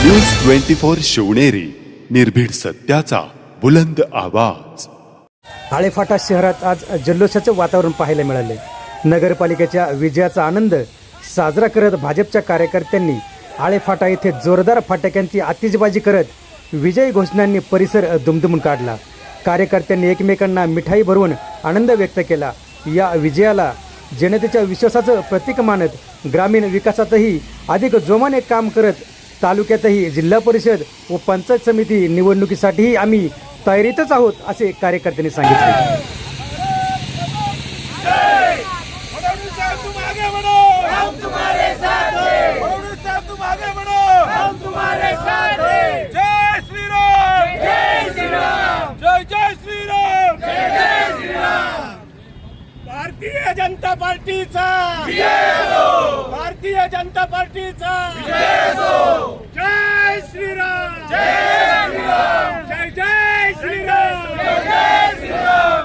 News 24 Shivneri, निर्भीड सत्याचा बुलंद आवाज. आळेफाटा शहरात आज जल्लोषाचं वातावरण पाहायला मिळाले. नगरपालिकेच्या विजयाचा आनंद साजरा करत भाजपच्या कार्यकर्त्यांनी आळेफाटा येथे जोरदार फटाक्यांची आतिषबाजी करत विजयी घोषणांनी परिसर दुमदुमून काढला. कार्यकर्त्यांनी एकमेकांना मिठाई भरवून आनंद व्यक्त केला. या विजयाला जनतेच्या विश्वासाचं प्रतीक मानत ग्रामीण विकासातही अधिक जोमाने काम करत तालुक्यातही जिल्हा परिषद व पंचायत समिती निवडणुकीसाठीही आम्ही तयारीतच आहोत असे कार्यकर्त्यांनी सांगितले. भारतीय जनता पार्टीचा भारतीय जनता पार्टीचा जय श्रीराम जय श्रीराम जय जय श्रीराम जय श्रीराम.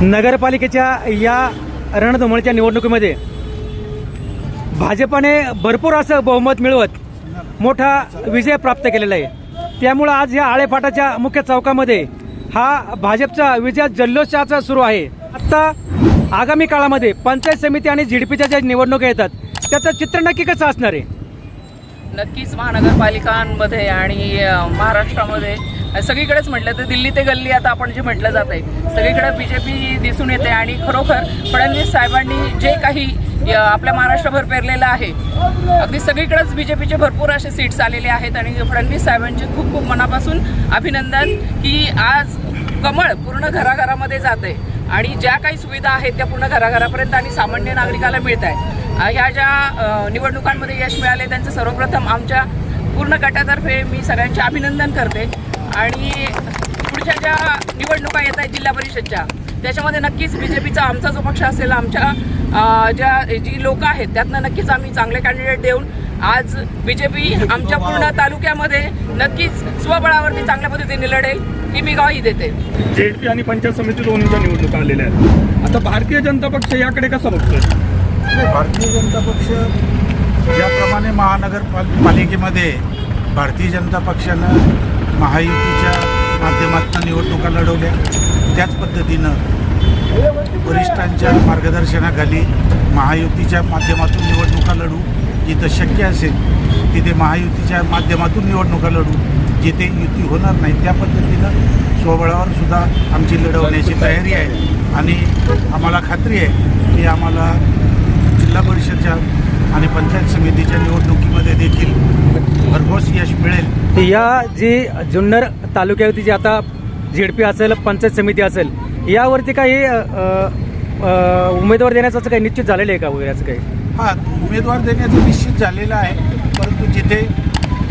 नगरपालिकेच्या या रणधुमाळीच्या निवडणुकीमध्ये भाजपाने भरपूर असं बहुमत मिळवत मोठा विजय प्राप्त केलेला आहे. त्यामुळं आज या आळेफाटाच्या मुख्य चौकामध्ये हा भाजपचा विजय जल्लोषाचा सुरू आहे. आता आगामी काळामध्ये पंचायत समिती आणि झिडपीच्या ज्या निवडणुका येतात त्याचं चित्र नक्की कसं असणार आहे? नक्कीच महानगरपालिकांमध्ये आणि महाराष्ट्रामध्ये सगळीकडेच म्हटलं तर दिल्ली ते गल्ली आता आपण जे म्हटलं जात आहे सगळीकडे बीजेपी दिसून येते. आणि खरोखर फडणवीस साहेबांनी जे काही आपल्या महाराष्ट्रभर पेरलेलं आहे अगदी सगळीकडेच बीजेपीचे भरपूर असे सीट्स आलेले आहेत. आणि फडणवीस साहेबांचे खूप खूप मनापासून अभिनंदन की आज कमळ पूर्ण घराघरामध्ये जात आहे आणि ज्या काही सुविधा आहेत त्या पूर्ण घराघरापर्यंत आणि सामान्य नागरिकाला मिळत आहे. ह्या ज्या निवडणुकांमध्ये यश मिळाले त्यांचं सर्वप्रथम आमच्या पूर्ण गटातर्फे मी सगळ्यांचे अभिनंदन करते. आणि पुढच्या ज्या निवडणुका येत आहेत जिल्हा परिषदच्या त्याच्यामध्ये नक्कीच बीजेपीचा आमचा जो पक्ष असेल आमच्या जी लोक आहेत त्यातनं नक्कीच आम्ही चांगले कॅन्डिडेट देऊन आज बीजेपी आमच्या पूर्ण तालुक्यामध्ये नक्कीच स्वबळावरती चांगल्या पद्धतीने लढेल ही मी ग्वाही देते. झेडपी आणि पंचायत समिती दोन्हीच्या निवडणुका आलेल्या आहेत. आता भारतीय जनता पक्ष याकडे कसा बघतोय? भारतीय जनता पक्ष ज्याप्रमाणे महानगरपालिकेमध्ये भारतीय जनता पक्षानं महायुतीच्या माध्यमातून निवडणुका लढवल्या त्याच पद्धतीनं वरिष्ठांच्या मार्गदर्शनाखाली महायुतीच्या माध्यमातून निवडणुका लढू. जिथं शक्य असेल तिथे महायुतीच्या माध्यमातून निवडणुका लढू. जिथे युती होणार नाही त्या पद्धतीनं स्वबळावर सुद्धा आमची लढवण्याची तयारी आहे. आणि आम्हाला खात्री आहे की आम्हाला जिल्हा परिषदच्या आणि पंचायत समितीच्या निवडणुकीमध्ये देखील भरघोस यश मिळेल. या जी जुन्नर तालुक्यावरती जी आता झेडपी असेल पंचायत समिती असेल यावरती काही उमेदवार देण्याचं काही निश्चित झालेलं आहे का वगैरे असं काही? हां, उमेदवार देण्याचं निश्चित झालेलं आहे. परंतु जिथे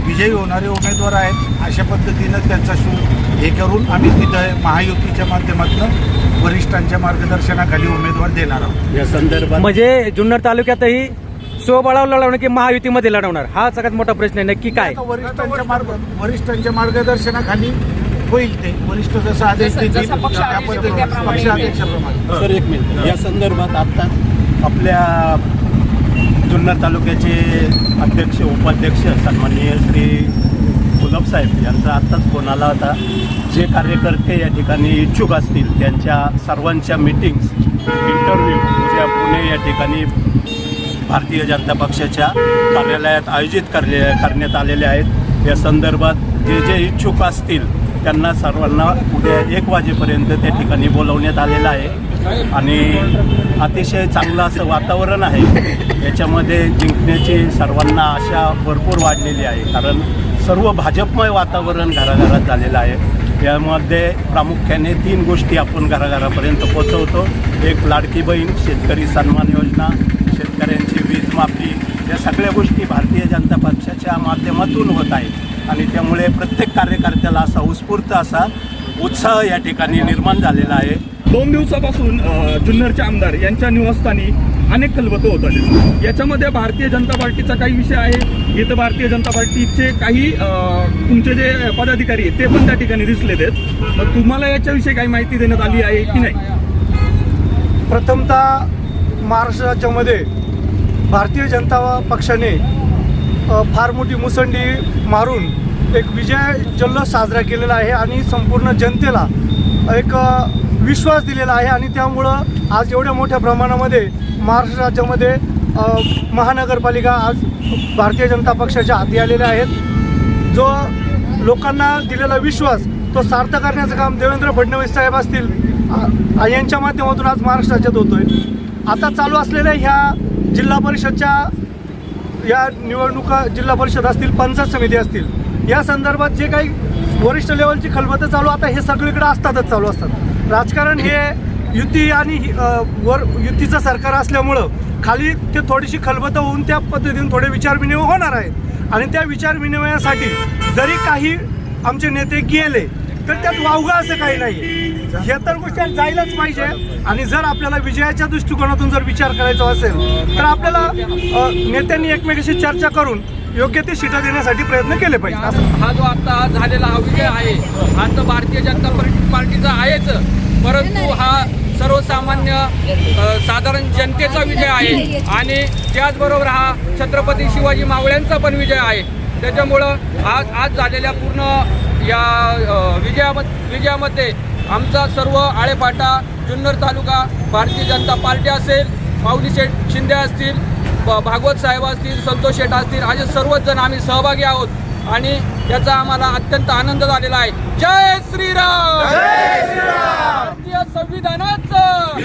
विजयी होणारे उमेदवार आहेत अशा पद्धतीनं त्यांचा हे करून आम्ही तिथं महायुतीच्या माध्यमातून वरिष्ठांच्या मार्गदर्शनाखाली उमेदवार देणार आहोत. या संदर्भात म्हणजे जुन्नर तालुक्यातही स्वबळावर लढवणार की महायुतीमध्ये लढवणार हा सगळ्यात मोठा प्रश्न आहे. नक्की काय? वरिष्ठांच्या मार्गदर्शनाखाली होईल ते. वरिष्ठ जसं आदेश देतील पक्षाध्यक्षाप्रमाणे. सर एक मिनिट, या संदर्भात आता आपल्या जुन्नर तालुक्याचे अध्यक्ष उपाध्यक्ष सन्माननीय श्री गुलाब साहेब यांचा आत्ताच फोन आला होता. जे कार्यकर्ते या ठिकाणी इच्छुक असतील त्यांच्या सर्वांच्या मीटिंग्स इंटरव्ह्यू उद्या पुणे या ठिकाणी भारतीय जनता पक्षाच्या कार्यालयात आयोजित करण्यात आलेले आहेत. या संदर्भात जे जे इच्छुक असतील त्यांना सर्वांना उद्या 1 वाजेपर्यंत त्या ठिकाणी बोलवण्यात आलेलं आहे. आणि अतिशय चांगलं असं वातावरण आहे. याच्यामध्ये जिंकण्याची सर्वांना आशा भरपूर वाढलेली आहे. कारण सर्व भाजपमय वातावरण घराघरात झालेलं आहे. यामध्ये प्रामुख्याने 3 गोष्टी आपण घराघरापर्यंत पोहोचवतो. एक लाडकी बहीण, शेतकरी सन्मान योजना, शेतकऱ्यांची वीज माफी या सगळ्या गोष्टी भारतीय जनता पक्षाच्या माध्यमातून होत आहेत आणि त्यामुळे प्रत्येक कार्यकर्त्याला असा उत्स्फूर्त असा उत्साह या ठिकाणी निर्माण झालेला आहे. 2 दिवसापासून जुन्नरचे आमदार यांच्या निवासस्थानी अनेक खलबतं होत आले. याच्यामध्ये भारतीय जनता पार्टीचा काही विषय आहे. इथं भारतीय जनता पार्टीचे काही तुमचे जे पदाधिकारी आहेत ते पण त्या ठिकाणी दिसलेत आहेत. तर तुम्हाला याच्याविषयी काही माहिती देण्यात आली आहे की नाही? प्रथमतः महाराष्ट्र राज्यामध्ये भारतीय जनता पक्षाने फार मोठी मुसंडी मारून एक विजय जल्लोष साजरा केलेला आहे आणि संपूर्ण जनतेला एक विश्वास दिलेला आहे आणि त्यामुळं आज एवढ्या मोठ्या प्रमाणामध्ये महाराष्ट्र राज्यामध्ये महानगरपालिका आज भारतीय जनता पक्षाच्या हाती आलेल्या आहेत. जो लोकांना दिलेला विश्वास तो सार्थ करण्याचं काम देवेंद्र फडणवीस साहेब असतील यांच्या माध्यमातून आज महाराष्ट्र राज्यात होतोय. आता चालू असलेल्या ह्या जिल्हा परिषदच्या या निवडणुका जिल्हा परिषद असतील, पंचायत समिती असतील, या संदर्भात जे काही वरिष्ठ लेवलची खलबतं चालू आता हे सगळीकडे असतातच चालू असतात. राजकारण हे युती आणि वर युतीचं सरकार असल्यामुळं खाली ते थोडीशी खलबतं होऊन त्या पद्धतीने थोडे विचारविनिमय होणार आहेत आणि त्या विचारविनिमयासाठी जरी काही आमचे नेते गेले तर त्यात वावगं असं काही नाही. हे तर गोष्टी जायलाच पाहिजे आणि जर आपल्याला विजयाच्या दृष्टिकोनातून जर विचार करायचा असेल तर आपल्याला नेत्यांनी एकमेकांशी चर्चा करून योग्य ते सीटा देण्यासाठी प्रयत्न केले पाहिजे. हा जो आता झालेला हा विजय आहे हा तर भारतीय जनता पार्टीचा आहेच, परंतु हा सर्वसामान्य साधारण जनतेचा विजय आहे आणि त्याचबरोबर हा छत्रपती शिवाजी मावळ्यांचा पण विजय आहे. त्याच्यामुळं आज झालेल्या पूर्ण या विजयामध्ये आमचा सर्व आळेफाटा जुन्नर तालुका भारतीय जनता पार्टी असेल, माऊली शेठ शिंदे असतील, भागवत साहेब असतील, संतोष शेठ असतील, असे सर्वच जण आम्ही सहभागी आहोत आणि याचा आम्हाला अत्यंत आनंद झालेला आहे. जय श्रीराम. भारतीय संविधानाचं